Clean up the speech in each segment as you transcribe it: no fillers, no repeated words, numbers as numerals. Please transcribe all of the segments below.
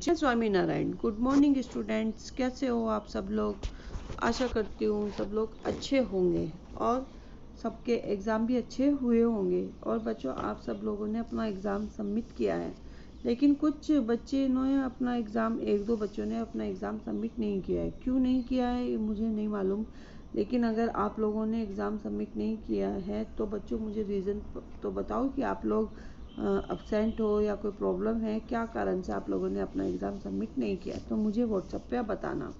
जय Swaminarayan. Good morning students, कैसे हो आप सब लोग। आशा करती हूँ सब लोग अच्छे होंगे और सबके एग्ज़ाम भी अच्छे हुए होंगे। और बच्चों, आप सब लोगों ने अपना एग्ज़ाम सबमिट किया है, लेकिन कुछ बच्चे ने अपना एग्ज़ाम, एक दो बच्चों ने अपना एग्ज़ाम सबमिट नहीं किया है। क्यों नहीं किया है ये मुझे नहीं मालूम, लेकिन अगर आप लोगों ने एग्ज़ाम सबमिट नहीं किया है तो बच्चों मुझे रीज़न तो बताओ कि आप लोग अब्सेंट हो या कोई प्रॉब्लम है, क्या कारण से आप लोगों ने अपना एग्ज़ाम सबमिट नहीं किया, तो मुझे व्हाट्सएप पे बताना।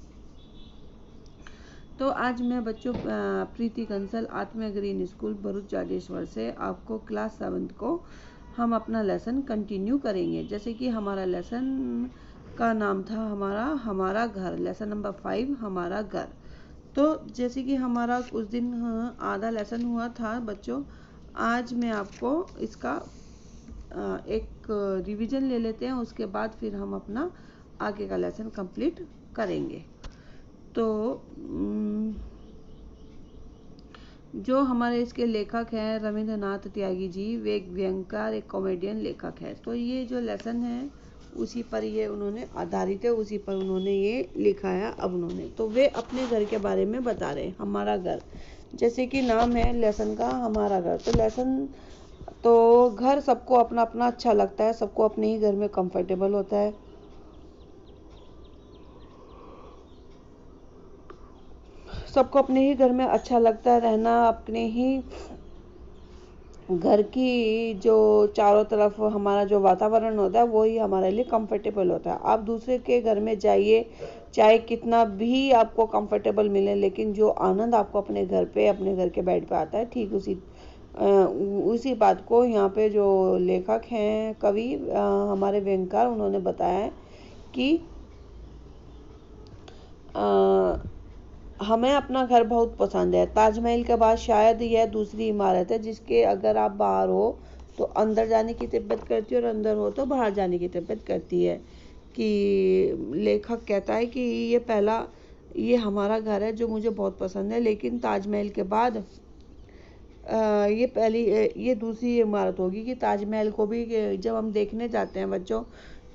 तो आज मैं बच्चों प्रीति कंसल आत्मा ग्रीन स्कूल भरूच जाडेश्वर से आपको क्लास 7 को हम अपना लेसन कंटिन्यू करेंगे। जैसे कि हमारा लेसन का नाम था हमारा घर, लेसन नंबर 5 हमारा घर। तो जैसे कि हमारा उस दिन आधा लेसन हुआ था बच्चों, आज मैं आपको इसका एक रिवीजन ले लेते हैं, उसके बाद फिर हम अपना आगे का लेसन कंप्लीट करेंगे। तो जो हमारे इसके लेखक हैं रविंद्रनाथ त्यागी जी, वे एक व्यंगकार, एक कॉमेडियन लेखक है। तो ये जो लेसन है उसी पर ये उन्होंने आधारित है, उसी पर उन्होंने ये लिखा है। अब उन्होंने तो वे अपने घर के बारे में बता रहे हैं। हमारा घर, जैसे कि नाम है लेसन का हमारा घर। तो लेसन तो घर सबको अपना अपना अच्छा लगता है, सबको अपने ही घर में कंफर्टेबल होता है। सबको अपने ही घर में अच्छा लगता है रहना, अपने ही घर की जो चारों तरफ हमारा जो वातावरण होता है वो ही हमारे लिए कंफर्टेबल होता है। आप दूसरे के घर में जाइए, चाहे कितना भी आपको कंफर्टेबल मिले, लेकिन जो आनंद आपको अपने घर पे, अपने घर के बेड पे आता है, ठीक उसी बात को यहाँ पे जो लेखक हैं, कवि हमारे व्यंगकार, उन्होंने बताया है कि हमें अपना घर बहुत पसंद है। ताजमहल के बाद शायद यह दूसरी इमारत है जिसके अगर आप बाहर हो तो अंदर जाने की तिब्बत करती है और अंदर हो तो बाहर जाने की तिब्बत करती है। कि लेखक कहता है कि ये हमारा घर है जो मुझे बहुत पसंद है, लेकिन ताजमहल के बाद ये दूसरी इमारत होगी। कि ताजमहल को भी जब हम देखने जाते हैं बच्चों,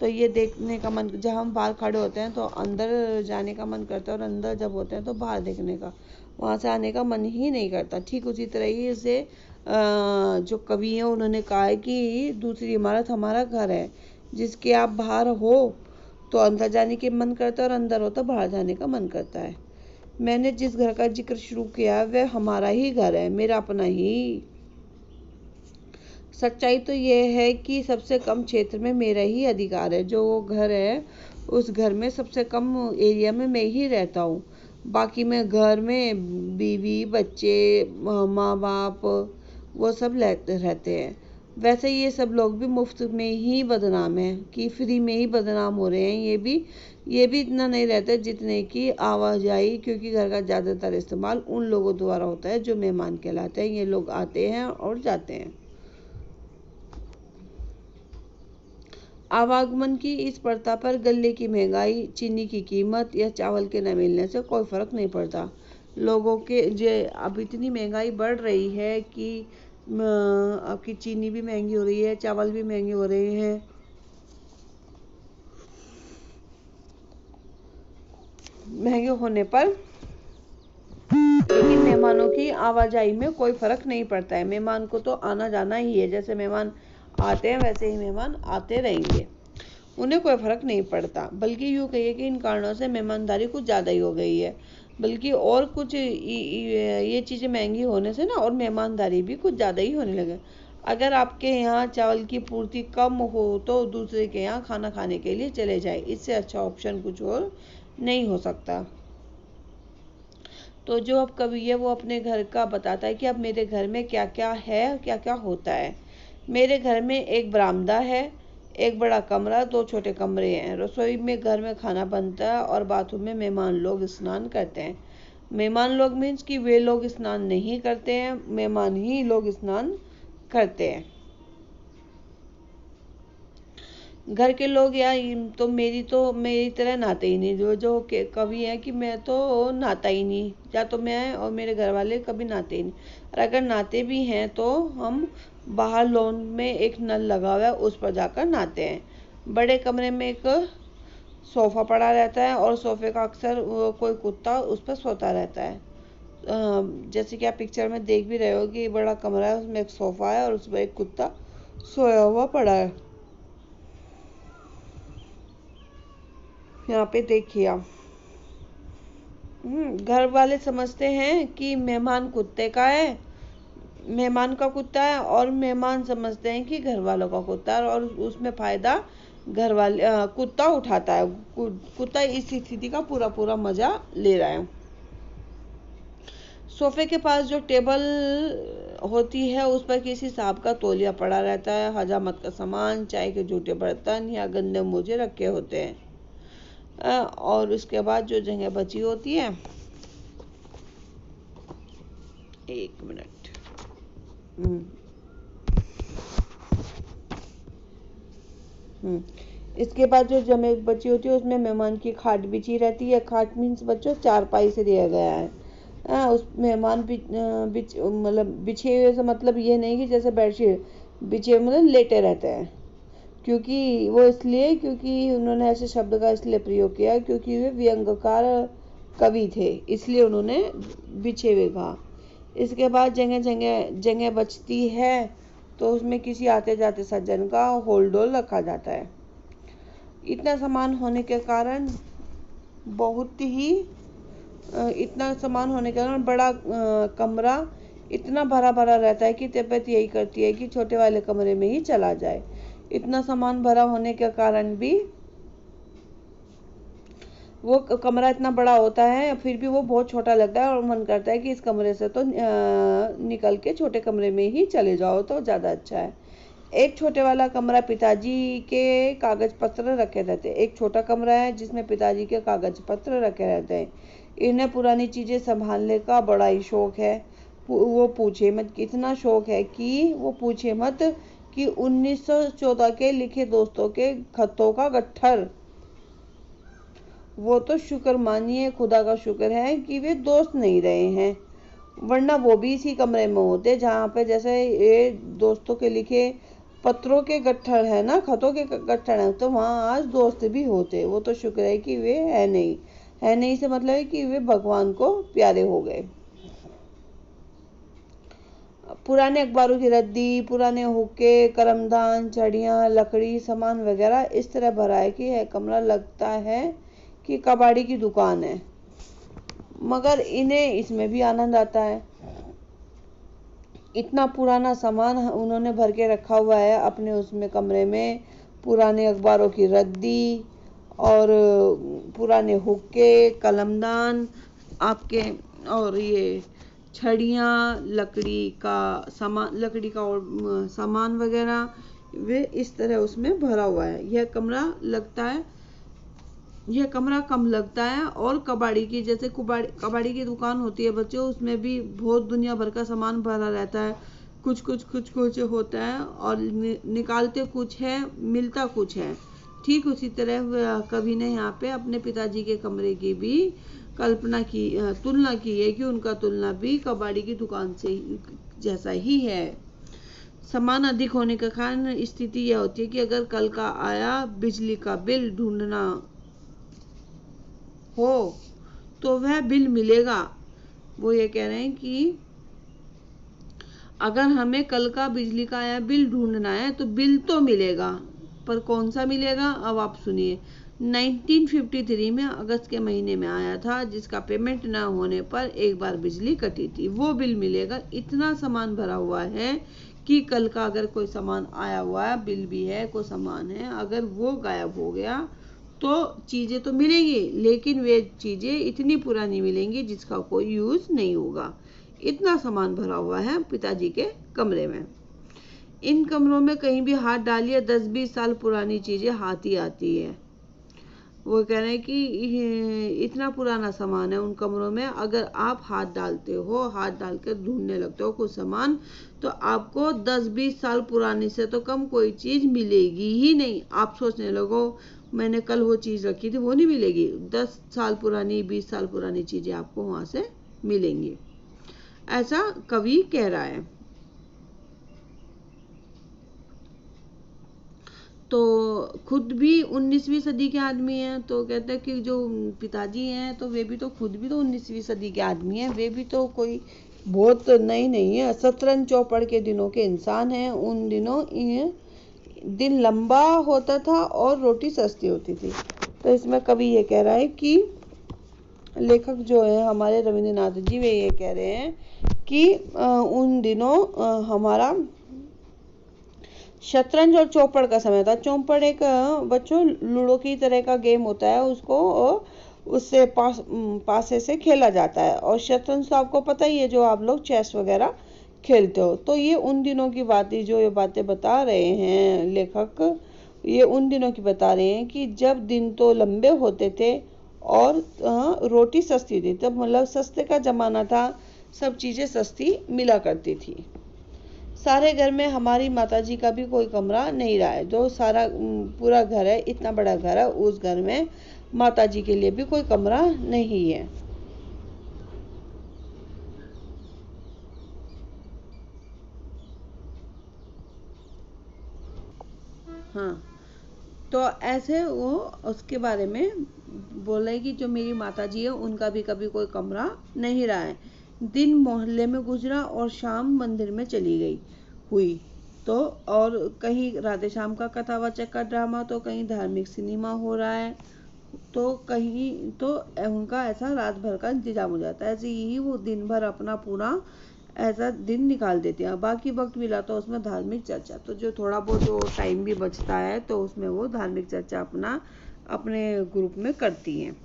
तो ये देखने का मन, जब हम बाहर खड़े होते हैं तो अंदर जाने का मन करता है, और अंदर जब होते हैं तो बाहर देखने का, वहाँ से आने का मन ही नहीं करता। ठीक उसी तरह ही से जो कवि हैं उन्होंने कहा है कि दूसरी इमारत हमारा घर है, जिसके आप बाहर हो तो अंदर जाने के मन करता है और अंदर हो तो बाहर जाने का मन करता है। मैंने जिस घर का जिक्र शुरू किया वह हमारा ही घर है, मेरा अपना ही। सच्चाई तो ये है कि सबसे कम क्षेत्र में मेरा ही अधिकार है। जो वो घर है उस घर में सबसे कम एरिया में मैं ही रहता हूँ। बाकी में घर में बीवी, बच्चे, माँ बाप वो सब रहते हैं। वैसे ये सब लोग भी मुफ्त में ही बदनाम हैं, कि फ्री में ही बदनाम हो रहे हैं। ये भी इतना नहीं रहते जितने की आवाजाही, क्योंकि घर का ज़्यादातर इस्तेमाल उन लोगों द्वारा होता है जो मेहमान कहलाते हैं। ये लोग आते हैं और जाते हैं। आवागमन की इस प्रथा पर गल्ले की महंगाई, चीनी की कीमत या चावल के न मिलने से कोई फर्क नहीं पड़ता। लोगों के अब इतनी महंगाई बढ़ रही है कि आपकी चीनी भी महंगी हो रही है, चावल भी महंगे हो रहे हैं। महंगे होने पर लेकिन मेहमानों की आवाजाही में कोई फर्क नहीं पड़ता है। मेहमान को तो आना जाना ही है, जैसे मेहमान आते हैं वैसे ही मेहमान आते रहेंगे, उन्हें कोई फर्क नहीं पड़ता। बल्कि यूँ कहिए कि इन कारणों से मेहमानदारी कुछ ज़्यादा ही हो गई है। बल्कि और कुछ ये चीज़ें महंगी होने से ना, और मेहमानदारी भी कुछ ज़्यादा ही होने लगे। अगर आपके यहाँ चावल की पूर्ति कम हो तो दूसरे के यहाँ खाना खाने के लिए चले जाए, इससे अच्छा ऑप्शन कुछ और नहीं हो सकता। तो जो अब कवि है वो अपने घर का बताता है कि अब मेरे घर में क्या क्या है, क्या क्या होता है। मेरे घर में एक बरामदा है, एक बड़ा कमरा, 2 छोटे कमरे हैं। रसोई में घर में खाना बनता है और बाथरूम में मेहमान लोग स्नान करते हैं। मेहमान लोग मीन्स कि वे लोग स्नान नहीं करते हैं, मेहमान ही लोग स्नान करते हैं। घर के लोग या तो मेरी तरह नहाते ही नहीं। जो कवि है कि मैं तो नहाता ही नहीं, या तो मैं और मेरे घर वाले कभी नहाते ही नहीं। और अगर नहाते भी हैं तो हम बाहर लॉन में एक नल लगा हुआ है उस पर जाकर नहाते हैं। बड़े कमरे में एक सोफ़ा पड़ा रहता है और सोफ़े का अक्सर कोई कुत्ता उस पर सोता रहता है। जैसे कि आप पिक्चर में देख भी रहे हो कि बड़ा कमरा है, उसमें एक सोफ़ा है और उस पर एक कुत्ता सोया हुआ पड़ा है। यहाँ पे देखिए आप, घर वाले समझते हैं कि मेहमान कुत्ते का है, मेहमान का कुत्ता है, और मेहमान समझते हैं कि घर वालों का कुत्ता है, और उसमें फ़ायदा घर वाले कुत्ता उठाता है। कुत्ता इस स्थिति का पूरा पूरा मज़ा ले रहा है। सोफे के पास जो टेबल होती है उस पर किसी सांप का तौलिया पड़ा रहता है, हजामत का सामान, चाय के जूठे बर्तन या गंदे मोजे रखे होते हैं। और उसके बाद जो जगह बची होती है, एक मिनट, इसके बाद जो जगह बची होती है उसमें मेहमान की खाट बिछी रहती है। खाट मीन्स बच्चों चारपाई से दिया गया है। उस मेहमान मतलब बिछे हुए से मतलब ये नहीं कि जैसे बेडशीट बिछे मतलब लेटे रहते हैं, क्योंकि वो इसलिए क्योंकि उन्होंने ऐसे शब्द का इसलिए प्रयोग किया क्योंकि वे व्यंग्यकार कवि थे, इसलिए उन्होंने बिछे हुए कहा। इसके बाद जगह बचती है तो उसमें किसी आते जाते सज्जन का होल्डोल रखा जाता है। इतना सामान होने के कारण बड़ा कमरा इतना भरा भरा रहता है कि तबीयत यही करती है कि छोटे वाले कमरे में ही चला जाए। इतना सामान भरा होने के कारण भी वो कमरा इतना बड़ा होता है, फिर भी वो बहुत छोटा लगता है और मन करता है कि इस कमरे से तो निकल के छोटे कमरे में ही चले जाओ तो ज़्यादा अच्छा है। एक छोटे वाला कमरा पिताजी के कागज पत्र रखे रहते हैं। एक छोटा कमरा है जिसमें पिताजी के कागज पत्र रखे रहते हैं। इन्हें पुरानी चीज़ें संभालने का बड़ा ही शौक है। वो पूछे मत, इतना शौक है कि वो पूछे मत कि 1914 के लिखे दोस्तों के खतों का गट्ठर, वो तो शुक्र मानिए, खुदा का शुक्र है कि वे दोस्त नहीं रहे हैं, वरना वो भी इसी कमरे में होते जहाँ पे जैसे ये दोस्तों के लिखे पत्रों के गट्ठर है ना, खतों के गट्ठर है, तो वहाँ आज दोस्त भी होते। वो तो शुक्र है कि वे है नहीं से मतलब है कि वे भगवान को प्यारे हो गए। पुराने अखबारों की रद्दी, पुराने हुक्के, करमदान, छड़ियाँ, लकड़ी, सामान वगैरह इस तरह भरा है कि यह कमरा लगता है कि कबाड़ी की दुकान है, मगर इन्हें इसमें भी आनंद आता है। इतना पुराना सामान उन्होंने भर के रखा हुआ है अपने उसमें कमरे में। पुराने अखबारों की रद्दी और पुराने हुक्के, कलमदान आपके, और ये छड़ियाँ, लकड़ी का और सामान वगैरह, वे इस तरह उसमें भरा हुआ है। यह कमरा कम लगता है। और कबाड़ी की, जैसे कबाड़ी की दुकान होती है बच्चों, उसमें भी बहुत दुनिया भर का सामान भरा रहता है। कुछ होता है और निकालते कुछ है, मिलता कुछ है। ठीक उसी तरह कवि ने यहाँ पे अपने पिताजी के कमरे की भी तुलना की है कि उनका तुलना भी कबाड़ी की दुकान से जैसा ही है। सामान अधिक होने के कारण स्थिति यह होती है कि अगर कल का आया बिजली का बिल ढूंढना हो तो वह बिल मिलेगा। वो ये कह रहे हैं कि अगर हमें कल का बिजली का आया बिल ढूंढना है तो बिल तो मिलेगा, पर कौन सा मिलेगा अब आप सुनिए। 1953 में अगस्त के महीने में आया था, जिसका पेमेंट न होने पर एक बार बिजली कटी थी, वो बिल मिलेगा। इतना सामान भरा हुआ है कि कल का अगर कोई सामान आया हुआ है, बिल भी है, कोई सामान है, अगर वो गायब हो गया तो चीज़ें तो मिलेंगी, लेकिन वे चीज़ें इतनी पुरानी मिलेंगी जिसका कोई यूज़ नहीं होगा। इतना सामान भरा हुआ है पिताजी के कमरे में। इन कमरों में कहीं भी हाथ डालिए 10-20 साल पुरानी चीज़ें हाथ ही आती है। वो कह रहे हैं कि इतना पुराना सामान है उन कमरों में। अगर आप हाथ डालकर ढूंढने लगते हो कुछ सामान, तो आपको 10-20 साल पुरानी से तो कम कोई चीज़ मिलेगी ही नहीं। आप सोचने लगो मैंने कल वो चीज़ रखी थी, वो नहीं मिलेगी। 10 साल पुरानी, 20 साल पुरानी चीज़ें आपको वहाँ से मिलेंगी, ऐसा कवि कह रहा है। तो खुद भी 19वीं सदी के आदमी हैं। तो कहते हैं कि जो पिताजी हैं तो वे भी तो खुद भी तो 19वीं सदी के आदमी हैं, वे भी तो कोई बहुत नई नहीं है, शतरंज चौपड़ के दिनों के इंसान हैं। उन दिनों दिन लंबा होता था और रोटी सस्ती होती थी। तो इसमें कवि ये कह रहा है कि लेखक जो है हमारे रविंद्रनाथ जी, वे ये कह रहे हैं कि उन दिनों हमारा शतरंज और चौपड़ का समय था। चौपड़ एक बच्चों लूडो की तरह का गेम होता है, उसको उससे पासे से खेला जाता है। और शतरंज तो आपको पता ही है, जो आप लोग चेस वगैरह खेलते हो। तो ये उन दिनों की बातें, जो ये बातें बता रहे हैं लेखक, ये उन दिनों की बता रहे हैं कि जब दिन तो लंबे होते थे और रोटी सस्ती थी। तब मतलब सस्ते का जमाना था, सब चीज़ें सस्ती मिला करती थी। सारे घर में हमारी माताजी का भी कोई कमरा नहीं रहा है। जो सारा पूरा घर है, इतना बड़ा घर है, उस घर में माताजी के लिए भी कोई कमरा नहीं है। हाँ, तो ऐसे वो उसके बारे में बोले कि जो मेरी माताजी है उनका भी कभी कोई कमरा नहीं रहा है। दिन मोहल्ले में गुजरा और शाम मंदिर में चली गई हुई। तो और कहीं राधे श्याम का कथावाचक का ड्रामा, तो कहीं धार्मिक सिनेमा हो रहा है, तो कहीं तो उनका ऐसा रात भर का इंतजाम हो जाता है। ऐसे ही वो दिन भर अपना पूरा ऐसा दिन निकाल देते हैं। बाकी वक्त मिला तो उसमें धार्मिक चर्चा, तो जो थोड़ा बहुत जो टाइम भी बचता है तो उसमें वो धार्मिक चर्चा अपने ग्रुप में करती हैं।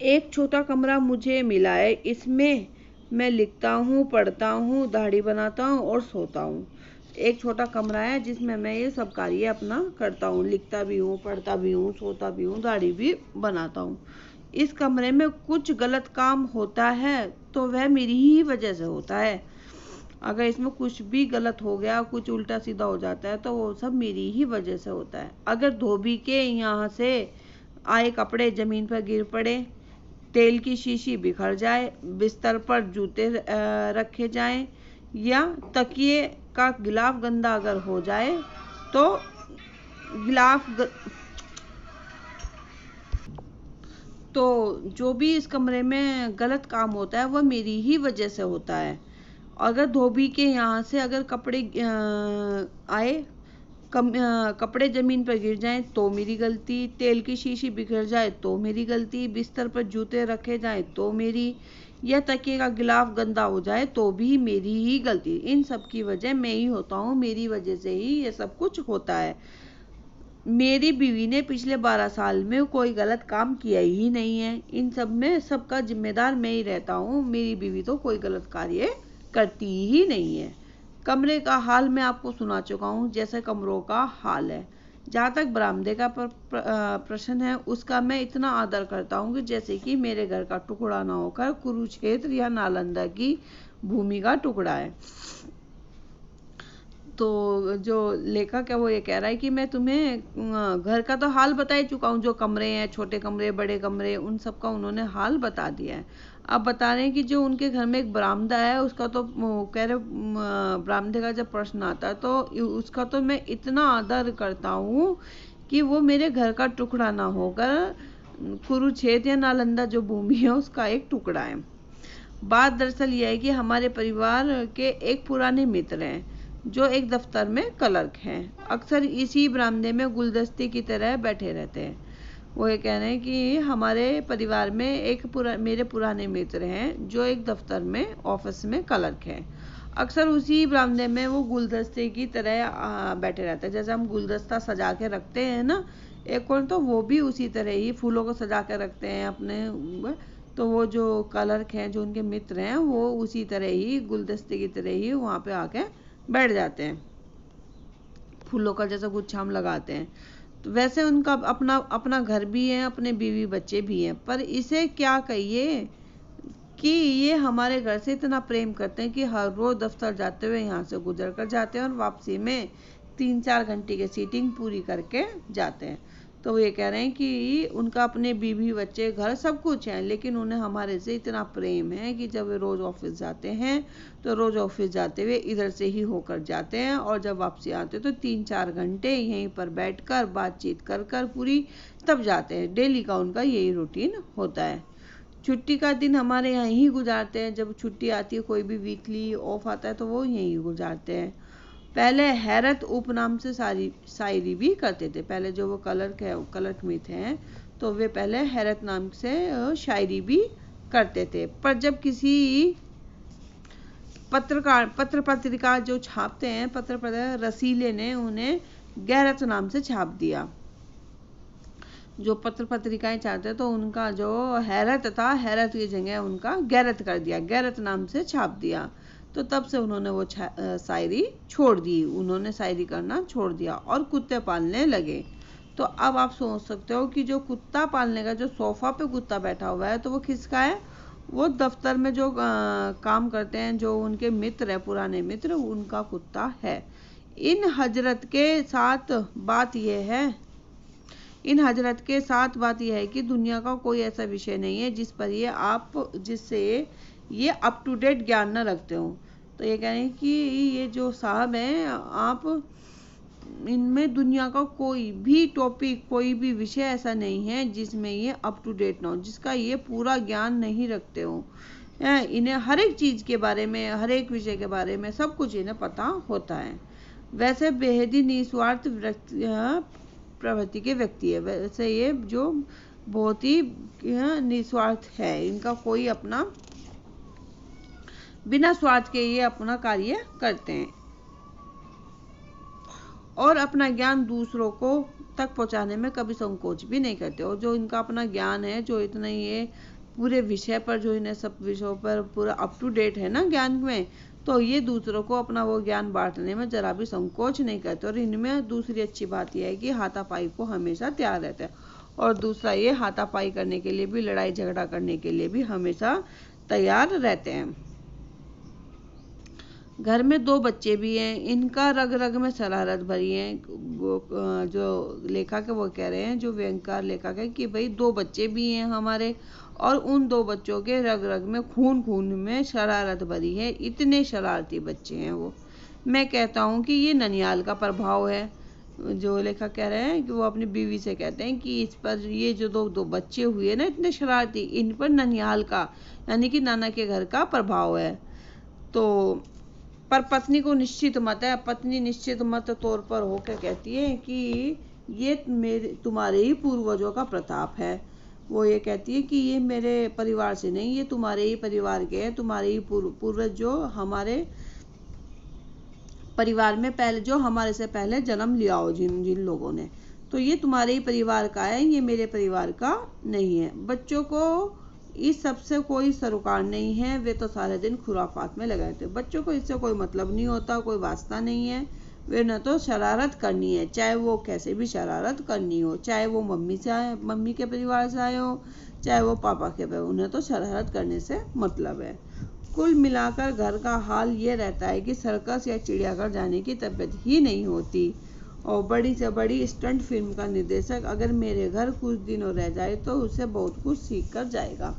एक छोटा कमरा मुझे मिला है, इसमें मैं लिखता हूँ, पढ़ता हूँ, दाढ़ी बनाता हूँ और सोता हूँ। एक छोटा कमरा है जिसमें मैं ये सब कार्य अपना करता हूँ, लिखता भी हूँ, पढ़ता भी हूँ, सोता भी हूँ, दाढ़ी भी बनाता हूँ। इस कमरे में कुछ गलत काम होता है तो वह मेरी ही वजह से होता है। अगर इसमें कुछ भी गलत हो गया, कुछ उल्टा सीधा हो जाता है तो वो सब मेरी ही वजह से होता है। अगर धोबी के यहाँ से आए कपड़े जमीन पर गिर पड़े, तेल की शीशी बिखर जाए, बिस्तर पर जूते रखे जाएं या तकिए का गिलाफ गंदा अगर हो जाए तो जो भी इस कमरे में गलत काम होता है वह मेरी ही वजह से होता है। अगर धोबी के यहाँ से अगर कपड़े आए, कपड़े जमीन पर गिर जाएं तो मेरी गलती, तेल की शीशी बिखर जाए तो मेरी गलती, बिस्तर पर जूते रखे जाएं तो मेरी, या तकिए का गिलाफ गंदा हो जाए तो भी मेरी ही गलती। इन सब की वजह मैं ही होता हूँ, मेरी वजह से ही ये सब कुछ होता है। मेरी बीवी ने पिछले 12 साल में कोई गलत काम किया ही नहीं है। इन सब में सबका जिम्मेदार मैं ही रहता हूँ। मेरी बीवी तो कोई गलत कार्य करती ही नहीं है। कमरे का हाल मैं आपको सुना चुका हूँ, जैसे कमरों का हाल है। जहाँ तक बरामदे का प्रश्न है, उसका मैं इतना आदर करता हूँ कि जैसे कि मेरे घर का टुकड़ा ना होकर कुरुक्षेत्र या नालंदा की भूमि का टुकड़ा है। तो जो लेखक है वो ये कह रहा है कि मैं तुम्हें घर का तो हाल बता ही चुका हूँ, जो कमरे हैं, छोटे कमरे, बड़े कमरे, उन सब का उन्होंने हाल बता दिया है। अब बता रहे हैं कि जो उनके घर में एक बरामदा है, उसका तो कह रहे बरामदे का जब प्रश्न आता है तो उसका तो मैं इतना आदर करता हूँ कि वो मेरे घर का टुकड़ा ना होकर कुरुक्षेत्र या नालंदा जो भूमि है उसका एक टुकड़ा है। बात दरअसल यह है कि हमारे परिवार के एक पुराने मित्र हैं जो एक दफ्तर में क्लर्क हैं। अक्सर इसी बरामदे में गुलदस्ते की तरह बैठे रहते हैं। वो ये कह रहे हैं कि हमारे परिवार में मेरे पुराने मित्र हैं जो एक दफ्तर में ऑफिस में क्लर्क हैं। अक्सर उसी बरामदे में वो गुलदस्ते की तरह बैठे रहते हैं। जैसे हम गुलदस्ता सजा के रखते हैं ना एक और, तो वो भी उसी तरह ही फूलों को सजा के रखते हैं अपने। तो वो जो क्लर्क हैं, जो उनके मित्र हैं, वो उसी तरह ही गुलदस्ते की तरह ही वहाँ पे आके बैठ जाते हैं। फूलों का जैसा गुच्छा हम लगाते हैं, तो वैसे उनका अपना घर भी है, अपने बीवी बच्चे भी हैं। पर इसे क्या कहिए कि ये हमारे घर से इतना प्रेम करते हैं कि हर रोज दफ्तर जाते हुए यहाँ से गुजर कर जाते हैं और वापसी में 3-4 घंटे की सीटिंग पूरी करके जाते हैं। तो वो ये कह रहे हैं कि उनका अपने बीवी बच्चे घर सब कुछ है, लेकिन उन्हें हमारे से इतना प्रेम है कि जब वे रोज़ ऑफिस जाते हैं तो रोज़ ऑफिस जाते हुए इधर से ही होकर जाते हैं, और जब वापसी आते तो 3-4 घंटे यहीं पर बैठकर बातचीत कर कर पूरी तब जाते हैं। डेली का उनका यही रूटीन होता है। छुट्टी का दिन हमारे यहाँ ही गुजारते हैं, जब छुट्टी आती है कोई भी वीकली ऑफ आता है तो वो यहीं गुजारते हैं। पहले हैरत उपनाम से शायरी भी करते थे। पहले जो वो कलर्क में थे तो वे पहले हैरत नाम से शायरी भी करते थे। पर जब किसी पत्र पत्रिका जो छापते हैं पत्र रसीले ने उन्हें गैरत नाम से छाप दिया। जो पत्र पत्रिकाएं चाहते हैं तो उनका जो हैरत था, हैरत की जगह उनका गैरत कर दिया, गैरत नाम से छाप दिया। तो तब से उन्होंने वो शायरी छोड़ दी, उन्होंने शायरी करना छोड़ दिया और कुत्ते पालने लगे। तो अब आप सोच सकते हो कि जो कुत्ता पालने का, जो सोफा पे कुत्ता बैठा हुआ है तो वो किसका है? वो दफ्तर में जो काम करते हैं, जो उनके मित्र है, पुराने मित्र, उनका कुत्ता है। इन हजरत के साथ बात यह है कि दुनिया का कोई ऐसा विषय नहीं है जिससे ये अप टू डेट ज्ञान न रखते हो। तो ये कह रहे हैं कि ये जो साहब हैं, आप इनमें दुनिया का कोई भी टॉपिक, कोई भी विषय ऐसा नहीं है जिसमें ये अप टू डेट ना हो, जिसका ये पूरा ज्ञान नहीं रखते हो। इन्हें हर एक चीज़ के बारे में, हर एक विषय के बारे में सब कुछ इन्हें पता होता है। वैसे बेहद ही निस्वार्थ प्रवृत्ति के व्यक्ति है। वैसे ये जो बहुत ही निस्वार्थ है, इनका कोई अपना बिना स्वार्थ के ये अपना कार्य करते हैं और अपना ज्ञान दूसरों को तक पहुंचाने में कभी संकोच भी नहीं करते। और जो इनका अपना ज्ञान है, जो इतना ये पूरे विषय पर, जो इन्हें सब विषयों पर पूरा अप टू डेट है ना ज्ञान में, तो ये दूसरों को अपना वो ज्ञान बांटने में जरा भी संकोच नहीं करते। और इनमें दूसरी अच्छी बात यह है कि हाथापाई को हमेशा तैयार रहते हैं। और दूसरा ये हाथापाई करने के लिए भी, लड़ाई झगड़ा करने के लिए भी हमेशा तैयार रहते हैं। घर में 2 बच्चे भी हैं, इनका रग रग में शरारत भरी है। जो लेखक है वो कह रहे हैं, जो व्यंग्यकार लेखक है, कि भाई 2 बच्चे भी हैं हमारे और उन 2 बच्चों के रग रग में खून में शरारत भरी है। इतने शरारती बच्चे हैं वो। मैं कहता हूँ कि ये ननिहाल का प्रभाव है। जो लेखक कह रहे हैं कि वो अपनी बीवी से कहते हैं कि इस पर ये जो दो बच्चे हुए ना इतने शरारती, इन पर ननिहाल का यानी कि नाना के घर का प्रभाव है। तो पर पत्नी को निश्चित मत है, पत्नी निश्चित मत तौर पर होकर कहती है कि ये तुम्हारे ही पूर्वजों का प्रताप है। वो ये कहती है कि ये मेरे परिवार से नहीं, ये तुम्हारे ही परिवार के हैं, तुम्हारे ही पूर्वज जो हमारे परिवार में पहले, जो हमारे से पहले जन्म लिया हो जिन लोगों ने, तो ये तुम्हारे ही परिवार का है, ये मेरे परिवार का नहीं है। बच्चों को इस सब से कोई सरोकार नहीं है, वे तो सारे दिन खुराफात में लगे रहते हैं। बच्चों को इससे कोई मतलब नहीं होता, कोई वास्ता नहीं है। वे न तो शरारत करनी है, चाहे वो कैसे भी शरारत करनी हो, चाहे वो मम्मी के परिवार से आए हो, चाहे वो पापा के परिवार, उन्हें तो शरारत करने से मतलब है। कुल मिलाकर घर का हाल ये रहता है कि सर्कस या चिड़ियाघर जाने की तबीयत ही नहीं होती। और बड़ी से बड़ी स्टंट फिल्म का निर्देशक अगर मेरे घर कुछ दिनों रह जाए तो उससे बहुत कुछ सीख कर जाएगा।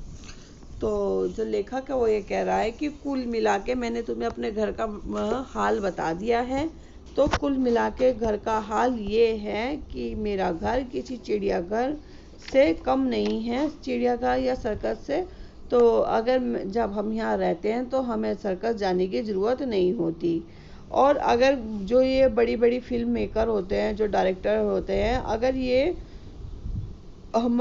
तो जो लेखक है वो ये कह रहा है कि कुल मिला के मैंने तुम्हें अपने घर का हाल बता दिया है। तो कुल मिला के घर का हाल ये है कि मेरा घर किसी चिड़ियाघर से कम नहीं है, चिड़ियाघर या सर्कस से। तो अगर जब हम यहाँ रहते हैं तो हमें सर्कस जाने की ज़रूरत नहीं होती। और अगर जो ये बड़ी बड़ी फिल्म मेकर होते हैं, जो डायरेक्टर होते हैं, अगर ये हम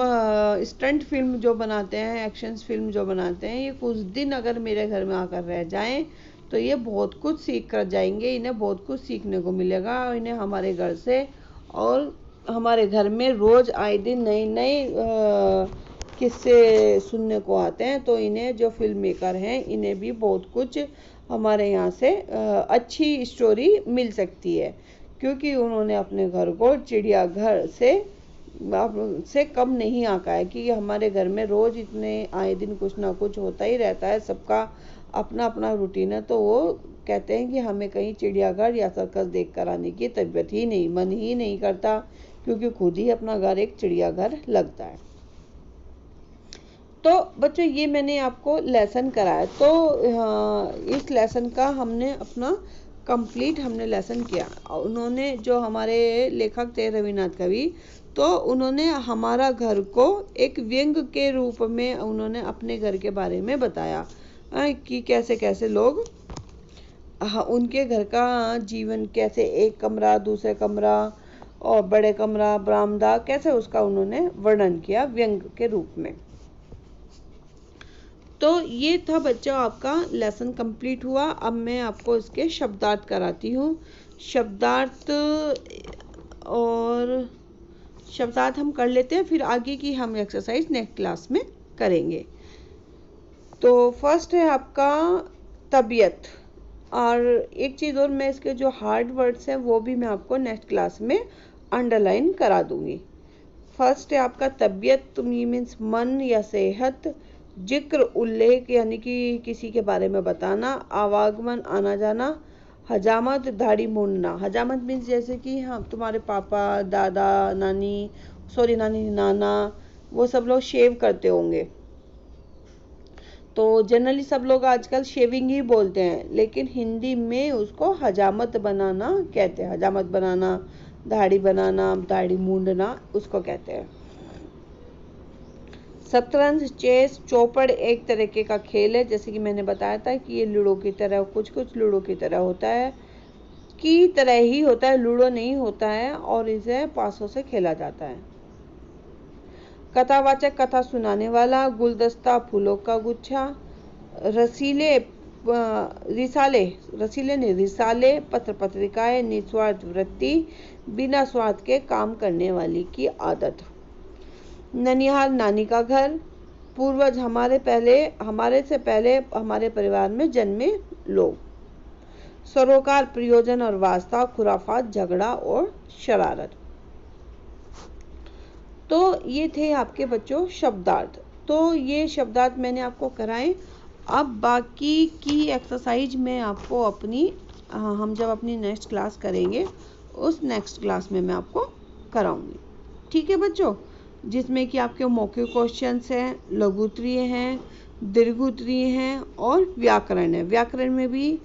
स्टंट फिल्म जो बनाते हैं, एक्शन फिल्म जो बनाते हैं, ये कुछ दिन अगर मेरे घर में आकर रह जाएं तो ये बहुत कुछ सीख कर जाएंगे। इन्हें बहुत कुछ सीखने को मिलेगा और इन्हें हमारे घर से, और हमारे घर में रोज़ आए दिन नए नए किस्से सुनने को आते हैं। तो इन्हें, जो फिल्म मेकर हैं, इन्हें भी बहुत कुछ हमारे यहाँ से अच्छी स्टोरी मिल सकती है, क्योंकि उन्होंने अपने घर को चिड़ियाघर से कम नहीं आंका है। कि हमारे घर में रोज़ इतने आए दिन कुछ ना कुछ होता ही रहता है, सबका अपना अपना रूटीन है। तो वो कहते हैं कि हमें कहीं चिड़ियाघर या सर्कस देख कर आने की तबीयत ही नहीं, मन ही नहीं करता, क्योंकि खुद ही अपना घर एक चिड़ियाघर लगता है। तो बच्चों ये मैंने आपको लेसन कराया, तो इस लेसन का हमने अपना कंप्लीट हमने लेसन किया। उन्होंने जो हमारे लेखक थे रविन्द्रनाथ कवि, तो उन्होंने हमारा घर को एक व्यंग के रूप में उन्होंने अपने घर के बारे में बताया कि कैसे कैसे लोग उनके घर का जीवन कैसे, एक कमरा, दूसरे कमरा और बड़े कमरा, बरामदा, कैसे उसका उन्होंने वर्णन किया व्यंग के रूप में। तो ये था बच्चों आपका लेसन कंप्लीट हुआ। अब मैं आपको इसके शब्दार्थ कराती हूँ। शब्दार्थ हम कर लेते हैं, फिर आगे की हम एक्सरसाइज नेक्स्ट क्लास में करेंगे। तो फर्स्ट है आपका तबीयत, और एक चीज़ और, मैं इसके जो हार्ड वर्ड्स हैं वो भी मैं आपको नेक्स्ट क्लास में अंडरलाइन करा दूंगी। फर्स्ट है आपका तबीयत, मीन्स मन या सेहत। जिक्र, उल्लेख यानी कि किसी के बारे में बताना। आवागमन, आना जाना। हजामत, दाढ़ी मूंडना। हजामत मीन्स जैसे कि हाँ तुम्हारे पापा, दादा, नाना, वो सब लोग शेव करते होंगे, तो जनरली सब लोग आजकल शेविंग ही बोलते हैं, लेकिन हिंदी में उसको हजामत बनाना कहते हैं। हजामत बनाना, दाढ़ी बनाना, दाढ़ी मूंडना, उसको कहते हैं। शतरंज, चेस, चौपड़ एक तरीके का खेल है, जैसे कि मैंने बताया था कि ये लूडो की तरह, कुछ लूडो की तरह होता है, की तरह ही होता है, लूडो नहीं होता है, और इसे पासों से खेला जाता है। कथावाचक, कथा सुनाने वाला। गुलदस्ता, फूलों का गुच्छा। रिसाले, पत्र पत्रिकाएं। निस्वार्थ वृत्ति, बिना स्वार्थ के काम करने वाली की आदत। ननिहाल, नानी का घर। पूर्वज, हमारे से पहले हमारे परिवार में जन्मे लोग। सरोकार, प्रयोजन और वास्ता। खुराफात, झगड़ा और शरारत। तो ये थे आपके बच्चों शब्दार्थ। तो ये शब्दार्थ मैंने आपको कराए। अब बाकी की एक्सरसाइज में आपको हम जब अपनी नेक्स्ट क्लास करेंगे, उस नेक्स्ट क्लास में मैं आपको कराऊंगी। ठीक है बच्चों, जिसमें कि आपके मौखिक क्वेश्चंस हैं, लघु उत्तरीय हैं, दीर्घ उत्तरीय हैं और व्याकरण है। व्याकरण में भी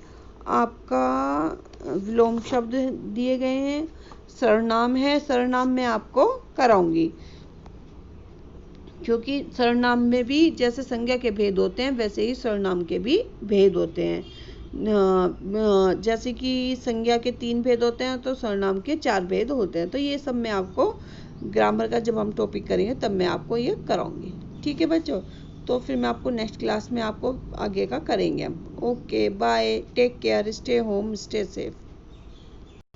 आपका विलोम शब्द दिए गए हैं। सर्वनाम है, सर्वनाम मैं आपको कराऊंगी, क्योंकि सर्वनाम में भी जैसे संज्ञा के भेद होते हैं, वैसे ही सर्वनाम के भी भेद होते हैं। जैसे कि संज्ञा के 3 भेद होते हैं, तो सर्वनाम के 4 भेद होते हैं। तो ये सब मैं आपको ग्रामर का जब हम टॉपिक करेंगे तब मैं आपको ये कराऊंगी। ठीक है बच्चों, तो फिर मैं आपको नेक्स्ट क्लास में आपको आगे का करेंगे हम। Okay, bye, take care, stay home, stay safe.